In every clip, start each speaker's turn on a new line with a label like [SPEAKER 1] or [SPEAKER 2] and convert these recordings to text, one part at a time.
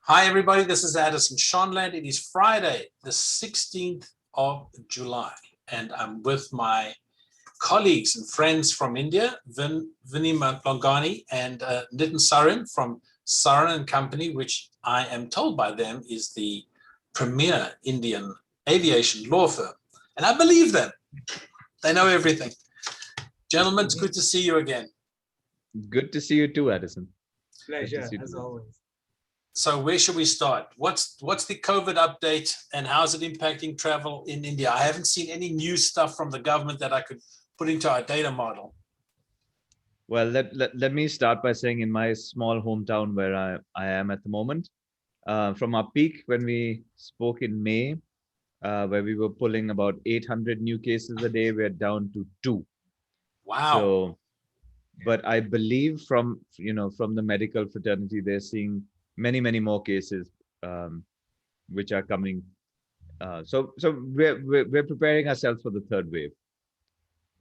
[SPEAKER 1] Hi, everybody. This is Addison Shonland. It is Friday, the 16th of July, and I'm with my colleagues and friends from India, Vinny Longani and Nitin Sarin from Sarin and Company, which I am told by them is the premier Indian aviation law firm. And I believe them. They know everything. Gentlemen, it's good to see you again.
[SPEAKER 2] Good to see you too, Addison.
[SPEAKER 3] Pleasure, as always.
[SPEAKER 1] So where should we start? What's the COVID update and how's it impacting travel in India? I haven't seen any new stuff from the government that I could put into our data model.
[SPEAKER 2] Well, let me start by saying in my small hometown where I am at the moment, from our peak when we spoke in May, where we were pulling about 800 new cases a day, we're down to 2.
[SPEAKER 1] Wow.
[SPEAKER 2] So, but I believe from the medical fraternity, they're seeing many more cases, which are coming. So we're preparing ourselves for the third wave.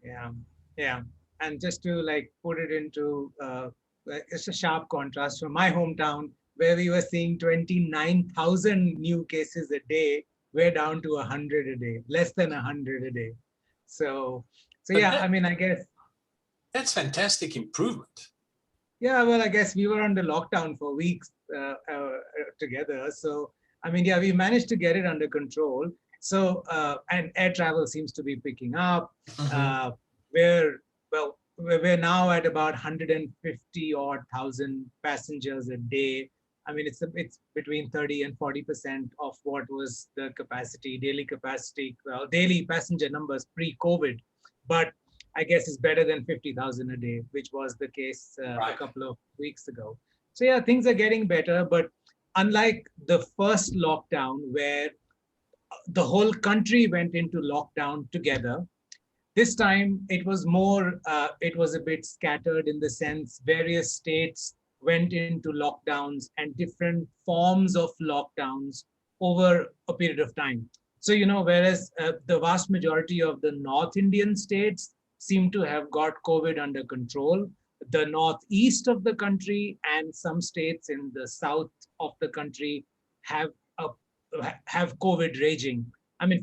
[SPEAKER 3] Yeah. And just to put it into, it's a sharp contrast from my hometown where we were seeing 29,000 new cases a day. We're down to 100 a day, less than 100 a day. So yeah, I guess.
[SPEAKER 1] That's fantastic improvement.
[SPEAKER 3] Yeah, well, I guess we were under lockdown for weeks together. So, yeah, we managed to get it under control. So, and air travel seems to be picking up.
[SPEAKER 1] Mm-hmm.
[SPEAKER 3] We're now at about 150 odd thousand passengers a day. It's between 30 and 40% of what was the daily passenger numbers pre-COVID. But I guess it's better than 50,000 a day, which was the case
[SPEAKER 1] Right.
[SPEAKER 3] a couple of weeks ago. So yeah, things are getting better. But unlike the first lockdown where the whole country went into lockdown together, this time it was a bit scattered in the sense various states went into lockdowns and different forms of lockdowns over a period of time. So, whereas the vast majority of the North Indian states seem to have got COVID under control, the northeast of the country and some states in the south of the country have COVID raging.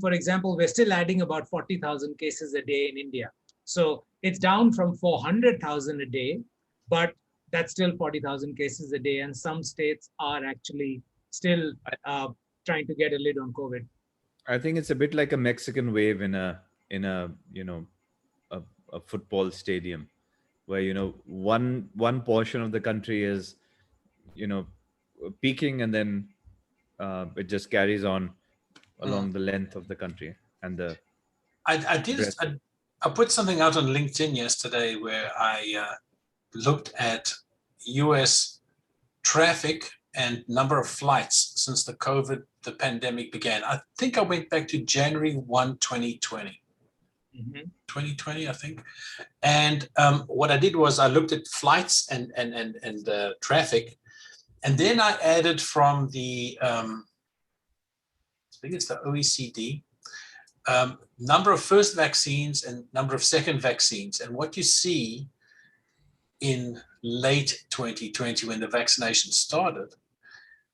[SPEAKER 3] For example, we're still adding about 40,000 cases a day in India. So it's down from 400,000 a day, but that's still 40,000 cases a day. And some states are actually still trying to get a lid on COVID.
[SPEAKER 2] I think it's a bit like a Mexican wave in a football stadium, where one portion of the country is peaking, and then it just carries on along the length of the country. And
[SPEAKER 1] I put something out on LinkedIn yesterday where I looked at US traffic and number of flights since the pandemic began. I think I went back to January 1, 2020. 2020, I think. And what I did was I looked at flights and traffic, and then I added from the I think it's the OECD, number of first vaccines and number of second vaccines. And what you see in late 2020, when the vaccination started,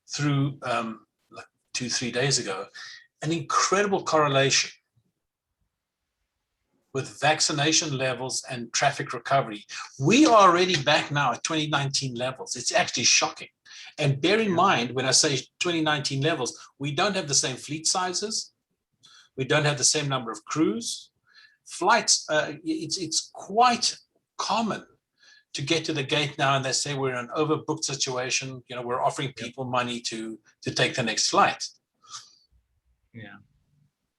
[SPEAKER 1] through like 2-3 days ago, an incredible correlation with vaccination levels and traffic recovery. We are already back now at 2019 levels. It's actually shocking. And bear in mind, when I say 2019 levels, we don't have the same fleet sizes. We don't have the same number of crews. Flights, it's quite common to get to the gate now and they say we're in an overbooked situation. We're offering people money to take the next flight.
[SPEAKER 3] Yeah.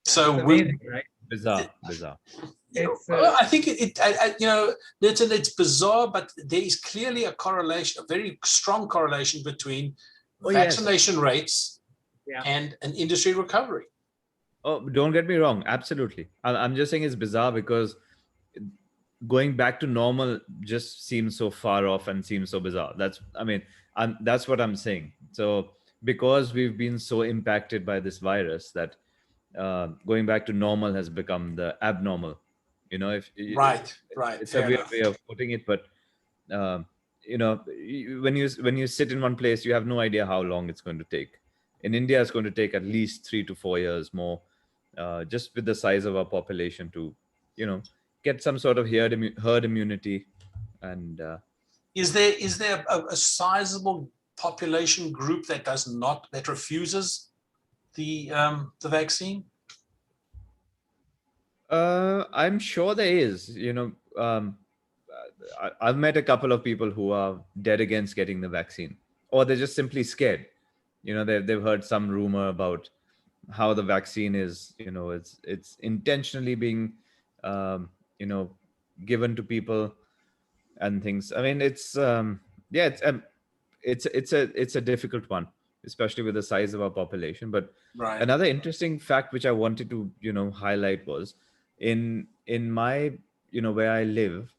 [SPEAKER 1] So
[SPEAKER 3] amazing, right?
[SPEAKER 2] Bizarre.
[SPEAKER 1] I think it's bizarre, but there is clearly a correlation, a very strong correlation between vaccination rates and an industry recovery.
[SPEAKER 2] Oh, don't get me wrong. Absolutely. I'm just saying it's bizarre because going back to normal just seems so far off and seems so bizarre. That's what I'm saying. So because we've been so impacted by this virus that going back to normal has become the abnormal.
[SPEAKER 1] Right.
[SPEAKER 2] It's a weird way of putting it, but when you sit in one place, you have no idea how long it's going to take. In India, it's going to take at least 3 to 4 years more, just with the size of our population to, get some sort of herd immunity, and
[SPEAKER 1] Is there a sizable population group that refuses the vaccine?
[SPEAKER 2] I'm sure there is. I've met a couple of people who are dead against getting the vaccine, or they're just simply scared. They've heard some rumor about how the vaccine is, it's intentionally being, um, you know, given to people and things. I mean, yeah, it's a difficult one, especially with the size of our population. But
[SPEAKER 1] Right.
[SPEAKER 2] another interesting fact which I wanted to highlight was in my where I live.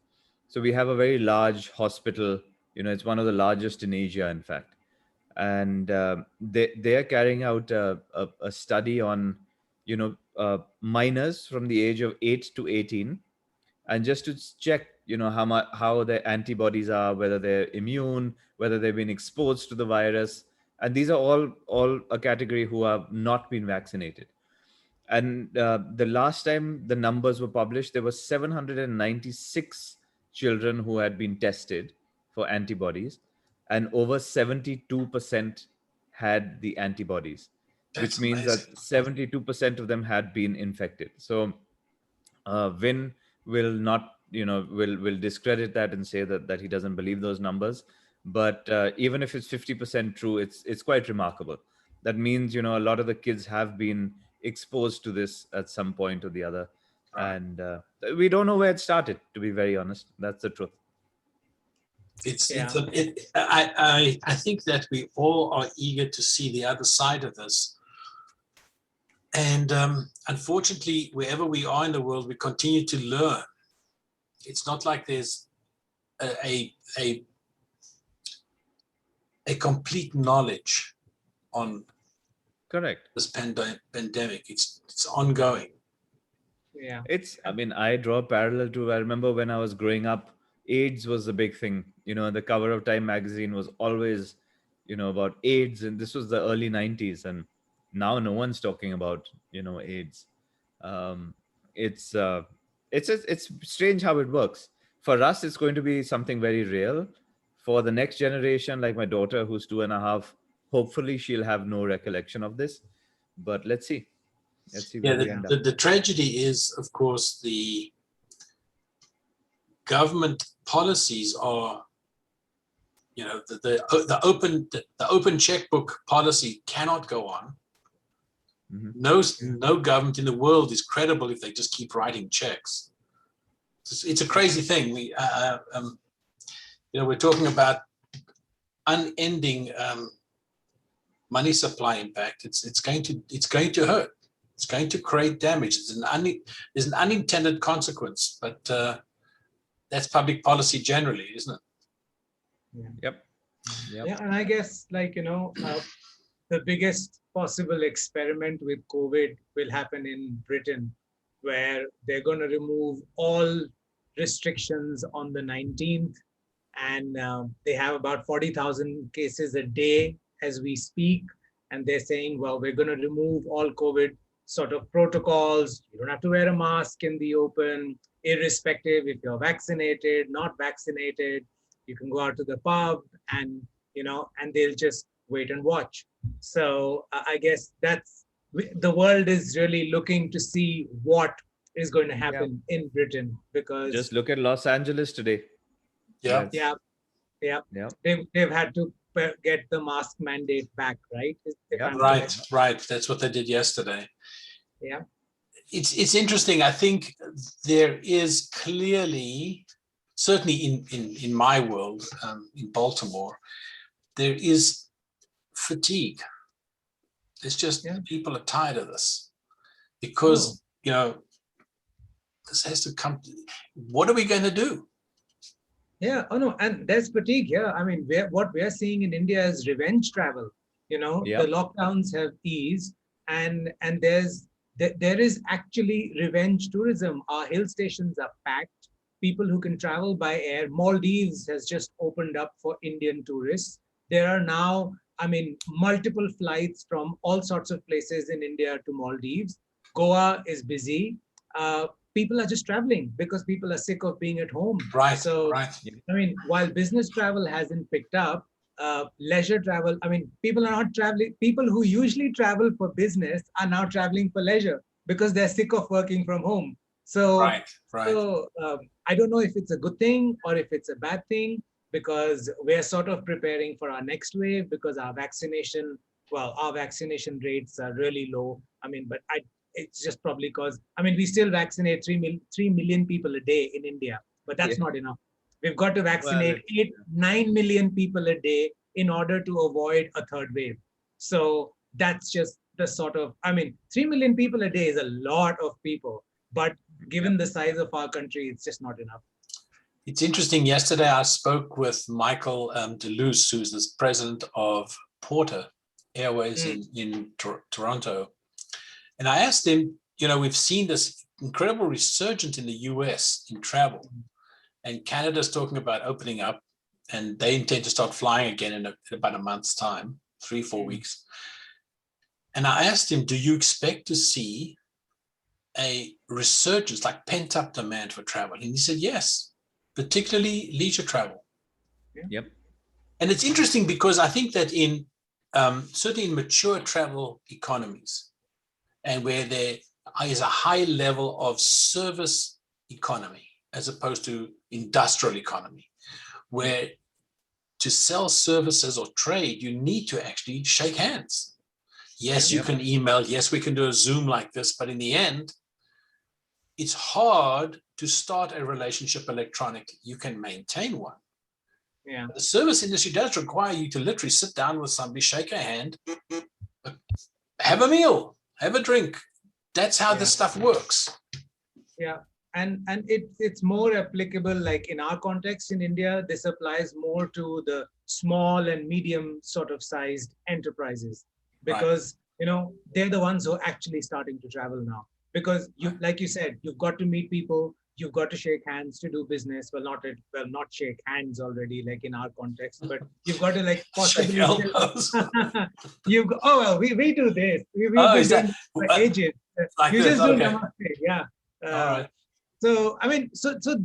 [SPEAKER 2] So we have a very large hospital. It's one of the largest in Asia, in fact, and they are carrying out a study on minors from the age of 8 to 18, and just to check how their antibodies are, whether they're immune, whether they've been exposed to the virus. And these are all a category who have not been vaccinated. And the last time the numbers were published, there were 796 children who had been tested for antibodies, and over 72% had the antibodies,
[SPEAKER 1] That's
[SPEAKER 2] which means that
[SPEAKER 1] amazing.
[SPEAKER 2] 72% of them had been infected. So Vin will not, will discredit that and say that he doesn't believe those numbers. But even if it's 50% true, it's quite remarkable. That means a lot of the kids have been exposed to this at some point or the other,
[SPEAKER 1] Right.
[SPEAKER 2] and we don't know where it started. To be very honest, that's the truth.
[SPEAKER 1] I think that we all are eager to see the other side of this. And unfortunately, wherever we are in the world, we continue to learn. It's not like there's a complete knowledge on
[SPEAKER 2] Correct.
[SPEAKER 1] this pandemic. It's ongoing.
[SPEAKER 3] Yeah.
[SPEAKER 2] I mean, I draw a parallel to, I remember when I was growing up, AIDS was a big thing. The cover of Time magazine was always, about AIDS, and this was the early 90s. And now no one's talking about, AIDS. Um, it's, it's strange how it works. For us, it's going to be something very real. For the next generation, like my daughter, who's 2.5, hopefully she'll have no recollection of this. But let's see. Let's see where we end up.
[SPEAKER 1] The tragedy is, of course, the government policies are, the open checkbook policy cannot go on.
[SPEAKER 2] Mm-hmm.
[SPEAKER 1] No government in the world is credible if they just keep writing checks. It's a crazy thing. We're talking about unending money supply impact. It's going to hurt. It's going to create damage. There's an unintended consequence, but that's public policy generally, isn't it?
[SPEAKER 2] Yep.
[SPEAKER 3] Yeah, and I guess the biggest possible experiment with COVID will happen in Britain, where they're going to remove all restrictions on the 19th, and they have about 40,000 cases a day as we speak, and they're saying, well, we're going to remove all COVID sort of protocols. You don't have to wear a mask in the open, irrespective if you're vaccinated, not vaccinated. You can go out to the pub, and and they'll just wait and watch. So I guess the world is really looking to see what is going to happen in Britain, because
[SPEAKER 2] just look at Los Angeles today.
[SPEAKER 1] Yeah.
[SPEAKER 3] They've had to get the mask mandate back, right?
[SPEAKER 1] Right. That's what they did yesterday.
[SPEAKER 3] Yeah.
[SPEAKER 1] It's interesting. I think there is clearly, certainly in my world, in Baltimore, there is fatigue. It's just people are tired of this because this has to come. What are we going to do?
[SPEAKER 3] Yeah. Oh no, and there's fatigue here. I mean, what we're seeing in India is revenge travel. The lockdowns have eased, and there is actually revenge tourism. Our hill stations are packed. people who can travel by air. Maldives has just opened up for Indian tourists. There are now, I mean, multiple flights from all sorts of places in India to Maldives. Goa is busy. People are just traveling because people are sick of being at home.
[SPEAKER 1] Right,
[SPEAKER 3] So,
[SPEAKER 1] right.
[SPEAKER 3] I mean, while business travel hasn't picked up, leisure travel, I mean, people are not traveling. People who usually travel for business are now traveling for leisure because they're sick of working from home. So,
[SPEAKER 1] Right, right.
[SPEAKER 3] I don't know if it's a good thing or if it's a bad thing, because we're sort of preparing for our next wave because our vaccination rates are really low. I mean, but it's just probably because, I mean, we still vaccinate 3 million people a day in India, but that's not enough. We've got to vaccinate 9 million people a day in order to avoid a third wave. So that's just the sort of, I mean, 3 million people a day is a lot of people, but given the size of our country, it's just not enough.
[SPEAKER 1] It's interesting. Yesterday, I spoke with Michael Deleuze, who's the president of Porter Airways in Toronto. And I asked him, you know, we've seen this incredible resurgence in the US in travel. And Canada's talking about opening up, and they intend to start flying again in about a month's time, 3-4 weeks. And I asked him, do you expect to see a resurgence, like pent-up demand for travel? And he said, yes, particularly leisure travel.
[SPEAKER 2] Yep.
[SPEAKER 1] And it's interesting because I think that in certainly in mature travel economies, and where there is a high level of service economy as opposed to industrial economy, where to sell services or trade, you need to actually shake hands. Yes, you can email. Yes, we can do a Zoom like this, but in the end, it's hard to start a relationship electronically. You can maintain one.
[SPEAKER 3] Yeah.
[SPEAKER 1] The service industry does require you to literally sit down with somebody, shake a hand, have a meal, have a drink. That's how this stuff works.
[SPEAKER 3] Yeah. And it's more applicable, like in our context in India, this applies more to the small and medium sort of sized enterprises, because you know, they're the ones who are actually starting to travel now. Because you, like you said, you've got to meet people, you've got to shake hands to do business. Well, not shake hands already, like in our context, but you've got to like possibly we do this. We've been doing this for ages.
[SPEAKER 1] Like
[SPEAKER 3] you
[SPEAKER 1] this,
[SPEAKER 3] just do
[SPEAKER 1] okay.
[SPEAKER 3] namaste, yeah.
[SPEAKER 1] All right.
[SPEAKER 3] So, I mean,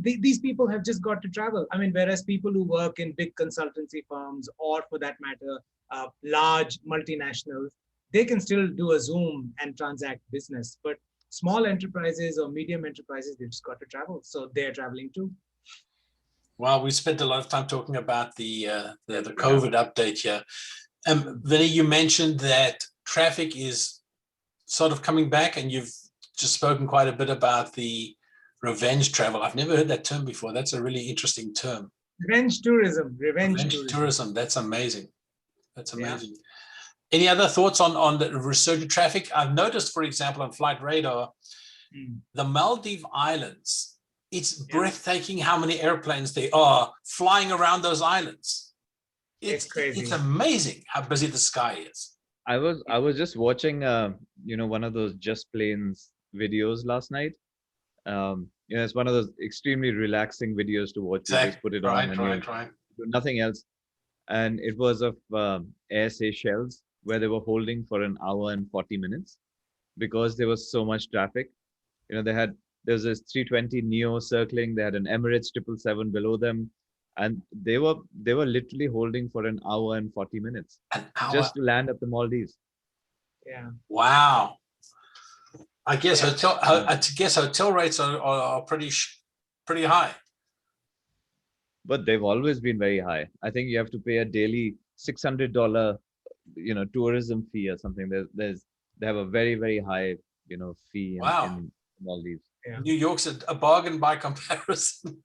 [SPEAKER 3] these people have just got to travel. I mean, whereas people who work in big consultancy firms, or for that matter, large multinationals, they can still do a Zoom and transact business. But small enterprises or medium enterprises, they've just got to travel. So they're traveling too.
[SPEAKER 1] Well, we spent a lot of time talking about the COVID update here. Vinny, you mentioned that traffic is sort of coming back, and you've just spoken quite a bit about the revenge travel. I've never heard that term before. That's a really interesting term.
[SPEAKER 3] Revenge tourism.
[SPEAKER 1] That's amazing. That's amazing. Yeah. Any other thoughts on the resurgent traffic? I've noticed, for example, on Flight Radar, the Maldives Islands, it's breathtaking how many airplanes there are flying around those islands. It's crazy. It's amazing how busy the sky is.
[SPEAKER 2] I was just watching one of those Just Planes videos last night. It's one of those extremely relaxing videos to watch. You just put it on and do nothing else. And it was of Air Seychelles, where they were holding for an hour and 40 minutes because there was so much traffic. You know, there was this 320 Neo circling. They had an Emirates 777 below them, and they were literally holding for an hour and 40 minutes just to land at the Maldives.
[SPEAKER 3] Yeah.
[SPEAKER 1] Wow. I guess hotel rates are pretty high.
[SPEAKER 2] But they've always been very high. I think you have to pay a daily $600, tourism fee or something. They have a very, very high, fee in Maldives.
[SPEAKER 1] Yeah. New York's a bargain by comparison.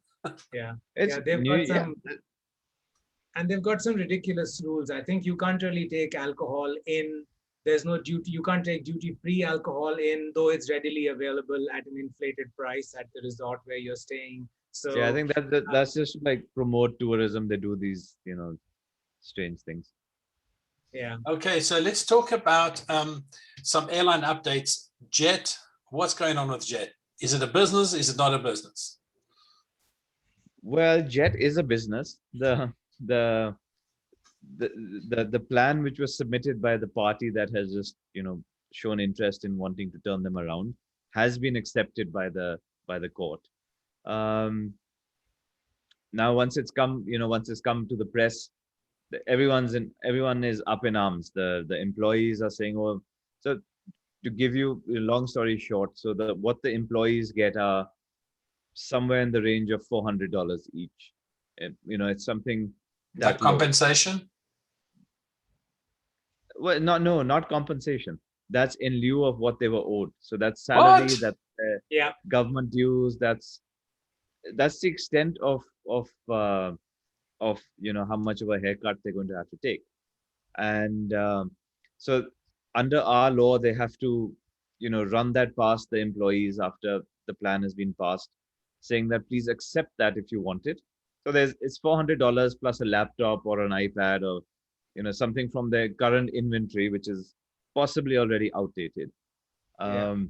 [SPEAKER 3] They've got some ridiculous rules. I think you can't really take alcohol in. There's no duty. You can't take duty-free alcohol in, though it's readily available at an inflated price at the resort where you're staying. So
[SPEAKER 2] yeah, I think that's just like promote tourism. They do these, strange things.
[SPEAKER 3] Yeah.
[SPEAKER 1] Okay, so let's talk about some airline updates. Jet, what's going on with Jet? Is it a business? Is it not a business?
[SPEAKER 2] Well, Jet is a business. The the the plan which was submitted by the party that has just shown interest in wanting to turn them around has been accepted by the court. Um, Now once it's come to the press, everyone is up in arms. The employees are saying, oh, so to give you a long story short, so what the employees get are somewhere in the range of $400 each. It's something
[SPEAKER 1] Like
[SPEAKER 2] that low.
[SPEAKER 1] compensation?
[SPEAKER 2] Well, not compensation. That's in lieu of what they were owed. So that's salary,
[SPEAKER 1] What?
[SPEAKER 2] that's
[SPEAKER 3] Yeah.
[SPEAKER 2] government dues, that's the extent of how much of a haircut they're going to have to take. And so under our law, they have to run that past the employees after the plan has been passed, saying that please accept that if you want it. So it's $400 plus a laptop or an iPad or something from their current inventory, which is possibly already outdated.
[SPEAKER 3] Yeah.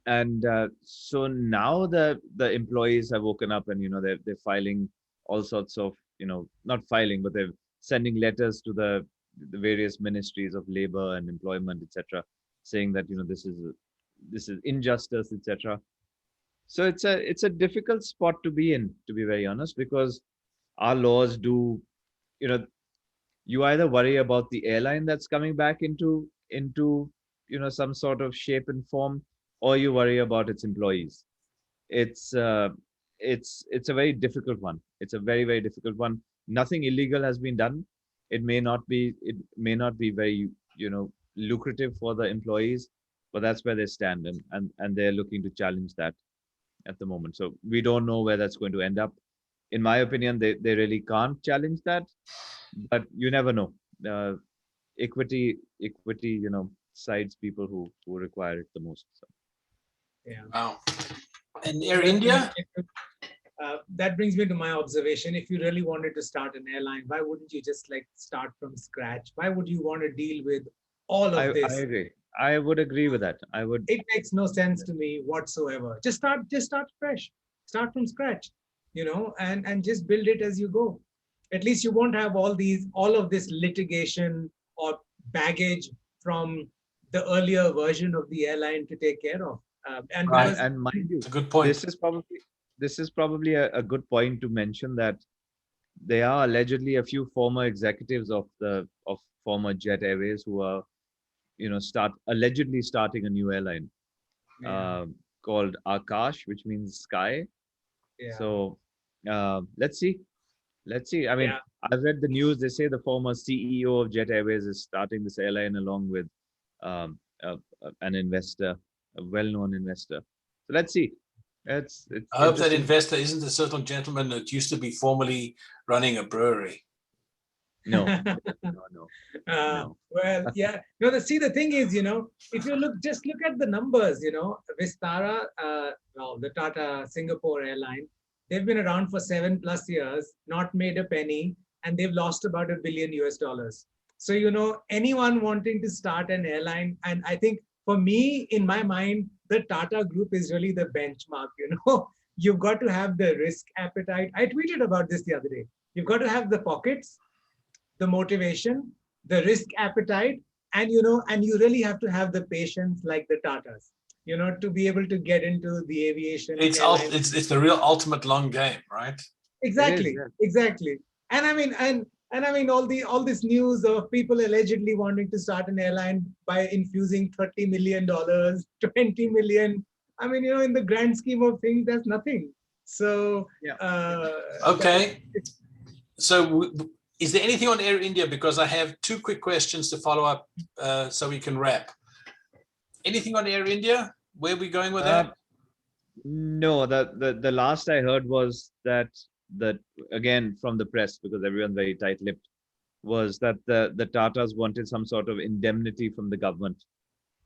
[SPEAKER 2] And so now the employees have woken up, and they're filing all sorts of not filing, but they're sending letters to the various ministries of labor and employment, etc., saying that this is injustice, etc. So it's a difficult spot to be in, to be very honest, because our laws do you know you either worry about the airline that's coming back into some sort of shape and form, or you worry about its employees. It's uh, it's it's a very difficult one. It's a very, very difficult one. Nothing illegal has been done. It may not be very lucrative for the employees, but that's where they stand, and they're looking to challenge that at the moment. So we don't know where that's going to end up. In my opinion, they really can't challenge that, but you never know. uh, equity sides people who require it the most. So
[SPEAKER 3] Yeah.
[SPEAKER 1] Wow. And Air
[SPEAKER 3] That brings
[SPEAKER 1] India?
[SPEAKER 3] me to, that brings me to my observation. If you really wanted to start an airline, why wouldn't you just like start from scratch? Why would you want to deal with all
[SPEAKER 2] I
[SPEAKER 3] of
[SPEAKER 2] I
[SPEAKER 3] this?
[SPEAKER 2] agree. I would agree with that. I would.
[SPEAKER 3] It makes no sense to me whatsoever. Just start fresh. Start from scratch, and just build it as you go. At least you won't have all of this litigation or baggage from the earlier version of the airline to take care of. And
[SPEAKER 1] Right.
[SPEAKER 3] because
[SPEAKER 2] And mind you,
[SPEAKER 1] It's a good point.
[SPEAKER 2] this is probably a good point to mention that there are allegedly a few former executives of former Jet Airways who are allegedly starting a new airline
[SPEAKER 3] yeah,
[SPEAKER 2] called Akash, which means sky.
[SPEAKER 3] yeah,
[SPEAKER 2] So let's see. Let's see. I mean,
[SPEAKER 3] yeah.
[SPEAKER 2] I've read the news. They say the former CEO of Jet Airways is starting this airline along with an investor, a well-known investor. So let's see. It's
[SPEAKER 1] I hope that
[SPEAKER 2] interesting.
[SPEAKER 1] investor isn't a certain gentleman that used to be formerly running a brewery.
[SPEAKER 2] No, no.
[SPEAKER 3] Well, yeah. No, the thing is, if you just look at the numbers, Vistara, well, the Tata Singapore airline, they've been around for 7+ years, not made a penny, and they've lost about $1 billion US. So, anyone wanting to start an airline, and I think for me, in my mind, the Tata Group is really the benchmark. You've got to have the risk appetite. I tweeted about this the other day. You've got to have the pockets, the motivation, the risk appetite, and you really have to have the patience like the Tatas, to be able to get into the aviation.
[SPEAKER 1] It's the real ultimate long game, right?
[SPEAKER 3] Exactly,
[SPEAKER 2] Yeah.
[SPEAKER 3] exactly. And I mean, and I mean, all this news of people allegedly wanting to start an airline by infusing $30 million, 20 million. I mean, in the grand scheme of things, that's nothing. So,
[SPEAKER 2] Yeah.
[SPEAKER 1] Okay. So is there anything on Air India? Because I have two quick questions to follow up so we can wrap. Anything on Air India? Where are we going with that?
[SPEAKER 2] No, the last I heard was that again from the press, because everyone's very tight-lipped, was that the Tatas wanted some sort of indemnity from the government.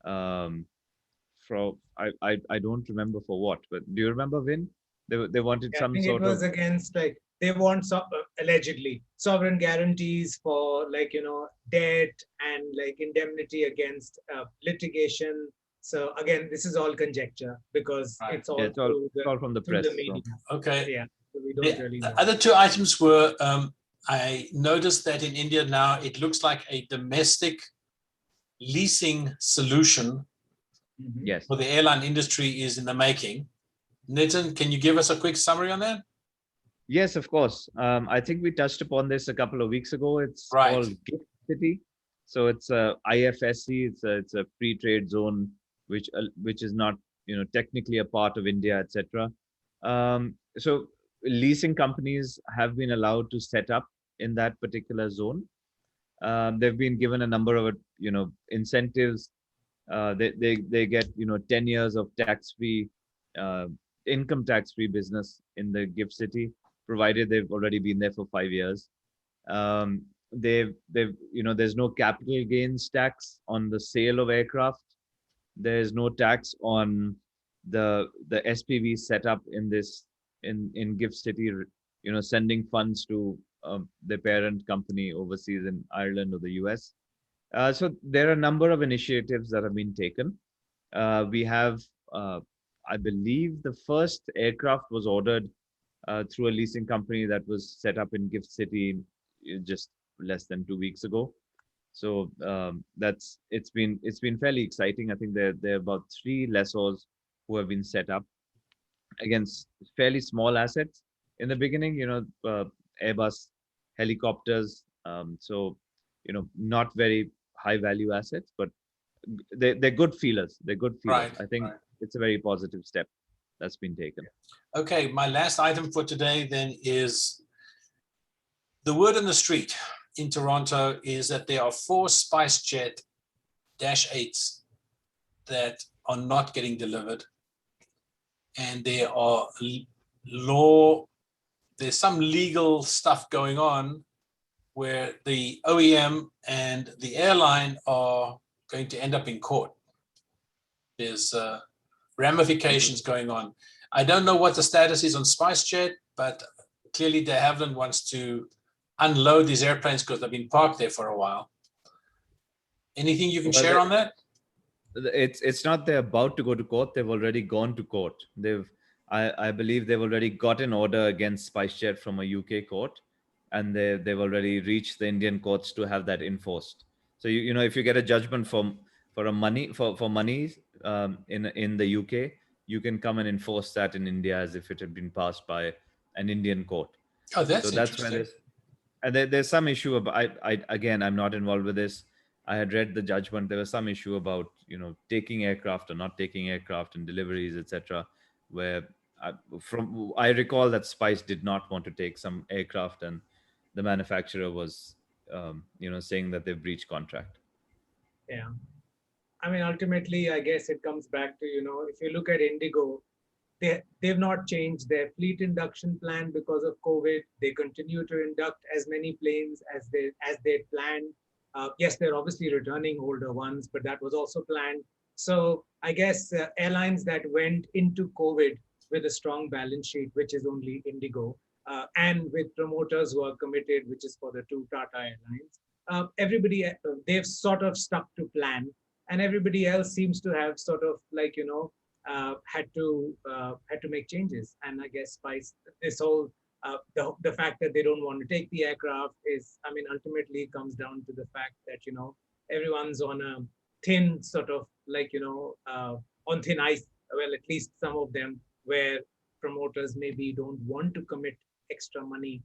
[SPEAKER 2] From I don't remember for what, but do you remember, Vin? They wanted
[SPEAKER 3] I
[SPEAKER 2] some
[SPEAKER 3] think it
[SPEAKER 2] sort
[SPEAKER 3] was
[SPEAKER 2] of.
[SPEAKER 3] against, like, they want allegedly sovereign guarantees for, like, debt and like indemnity against litigation. So again, this is all conjecture because
[SPEAKER 1] Right.
[SPEAKER 3] it's all
[SPEAKER 2] Yeah,
[SPEAKER 3] through
[SPEAKER 2] it's all from the
[SPEAKER 3] the
[SPEAKER 2] press. So
[SPEAKER 3] media.
[SPEAKER 1] Okay.
[SPEAKER 3] Yeah. So we don't really
[SPEAKER 1] The
[SPEAKER 3] know.
[SPEAKER 1] other two items were, I noticed that in India now, it looks like a domestic leasing solution
[SPEAKER 3] Mhm.
[SPEAKER 2] Yes.
[SPEAKER 1] for the airline industry is in the making. Nitin, can you give us a quick summary on that?
[SPEAKER 2] Yes, of course. I think we touched upon this a couple of weeks ago. It's
[SPEAKER 1] Right.
[SPEAKER 2] called Gift City. So it's a IFSC. It's a free trade zone, which is not technically a part of India, etc. So leasing companies have been allowed to set up in that particular zone. They've been given a number of incentives. They get 10 years of tax-free uh, income tax-free business in the gift city, provided they've already been there for 5 years. They've there's no capital gains tax on the sale of aircraft. There's no tax on the SPV set up in this in gift city, sending funds to their parent company overseas in Ireland or the US. So there are a number of initiatives that have been taken. We have, I believe, the first aircraft was ordered through a leasing company that was set up in Gift City just less than 2 weeks ago. So it's been fairly exciting. I think there are about 3 lessors who have been set up against fairly small assets in the beginning. Airbus helicopters. So not very high value assets, but they're good feelers. They're good feelers.
[SPEAKER 1] Right.
[SPEAKER 2] I think
[SPEAKER 1] Right.
[SPEAKER 2] it's a very positive step that's been taken.
[SPEAKER 1] Okay, my last item for today then is the word on the street in Toronto is that there are 4 SpiceJet Dash 8s that are not getting delivered. And there are there's some legal stuff going on where the OEM and the airline are going to end up in court. There's ramifications going on. I don't know what the status is on SpiceJet, but clearly de Havilland wants to unload these airplanes because they've been parked there for a while. Anything you can
[SPEAKER 2] Well,
[SPEAKER 1] share on that?
[SPEAKER 2] It's not they're about to go to court. They've already gone to court. I believe they've already got an order against SpiceJet from a UK court, and they've already reached the Indian courts to have that enforced. So if you get a judgment for money in the UK, you can come and enforce that in India as if it had been passed by an Indian court.
[SPEAKER 1] Oh, that's
[SPEAKER 2] So that's where
[SPEAKER 1] interesting.
[SPEAKER 2] and there's some issue about. Again, I'm not involved with this. I had read the judgment. There was some issue about taking aircraft or not taking aircraft and deliveries, etc. Where I recall that Spice did not want to take some aircraft, and the manufacturer was saying that they've breached contract.
[SPEAKER 3] Yeah. I mean, ultimately, I guess it comes back to, if you look at Indigo, they've not changed their fleet induction plan because of COVID. They continue to induct as many planes as they planned. Yes, they're obviously returning older ones, but that was also planned. So I guess airlines that went into COVID with a strong balance sheet, which is only Indigo, and with promoters who are committed, which is for the 2 Tata Airlines, everybody, they've sort of stuck to plan, and everybody else seems to have sort of had to make changes. And I guess this whole the fact that they don't want to take the aircraft is, I mean, ultimately comes down to the fact that everyone's on a thin sort of on thin ice. Well, at least some of them, where promoters maybe don't want to commit extra money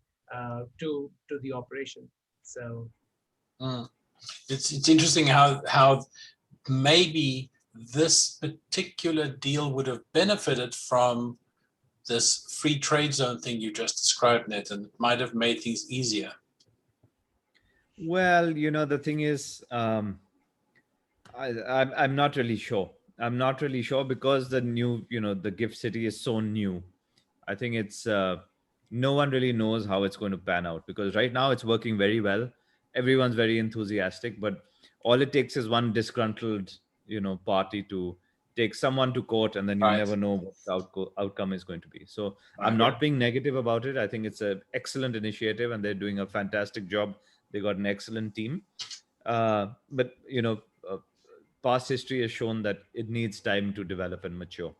[SPEAKER 3] to the operation. So
[SPEAKER 1] It's interesting how maybe this particular deal would have benefited from this free trade zone thing you just described, Ned, and it might have made things easier.
[SPEAKER 2] Well, the thing is, I'm not really sure. I'm not really sure because the gift city is so new. I think it's no one really knows how it's going to pan out, because right now it's working very well. Everyone's very enthusiastic, but all it takes is one disgruntled, party to take someone to court, and then you
[SPEAKER 1] Right.
[SPEAKER 2] never know what the outcome is going to be. So I'm
[SPEAKER 1] Right.
[SPEAKER 2] not being negative about it. I think it's an excellent initiative, and they're doing a fantastic job. They got an excellent team, but past history has shown that it needs time to develop and mature.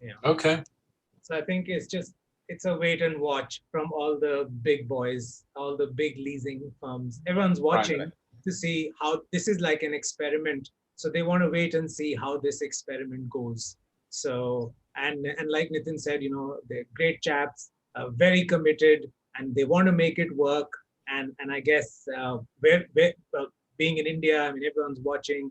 [SPEAKER 3] yeah.
[SPEAKER 1] Okay.
[SPEAKER 3] So I think it's just it's a wait and watch from all the big boys, all the big leasing firms. Everyone's watching
[SPEAKER 1] right.
[SPEAKER 3] to see how this is like an experiment. So they want to wait and see how this experiment goes. So and like Nitin said, they're great chaps, very committed, and they want to make it work. And I guess being in India, I mean, everyone's watching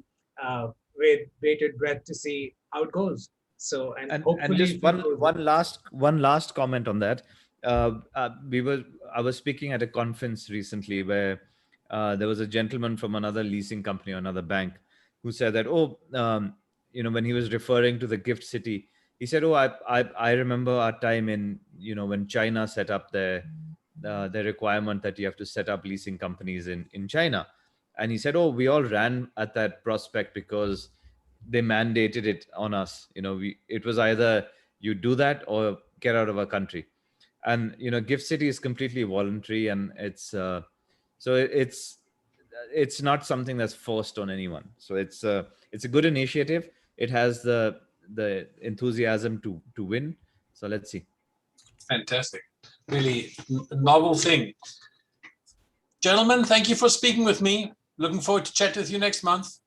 [SPEAKER 3] with bated breath to see how it goes. So and
[SPEAKER 2] And
[SPEAKER 3] hopefully
[SPEAKER 2] just one last comment on that. I was speaking at a conference recently where there was a gentleman from another leasing company or another bank who said that, when he was referring to the gift city, he said, I remember our time in, when China set up their requirement that you have to set up leasing companies in China. And he said, we all ran at that prospect because they mandated it on us. It was either you do that or get out of our country. And gift city is completely voluntary, and it's not something that's forced on anyone. So it's a good initiative. It has the enthusiasm to win. So let's see.
[SPEAKER 1] Fantastic. Really novel thing. Gentlemen, thank you for speaking with me. Looking forward to chat with you next month.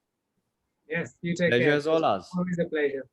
[SPEAKER 3] Yes, you take
[SPEAKER 2] Pleasure
[SPEAKER 3] care.
[SPEAKER 2] is all ours.
[SPEAKER 3] Always a pleasure.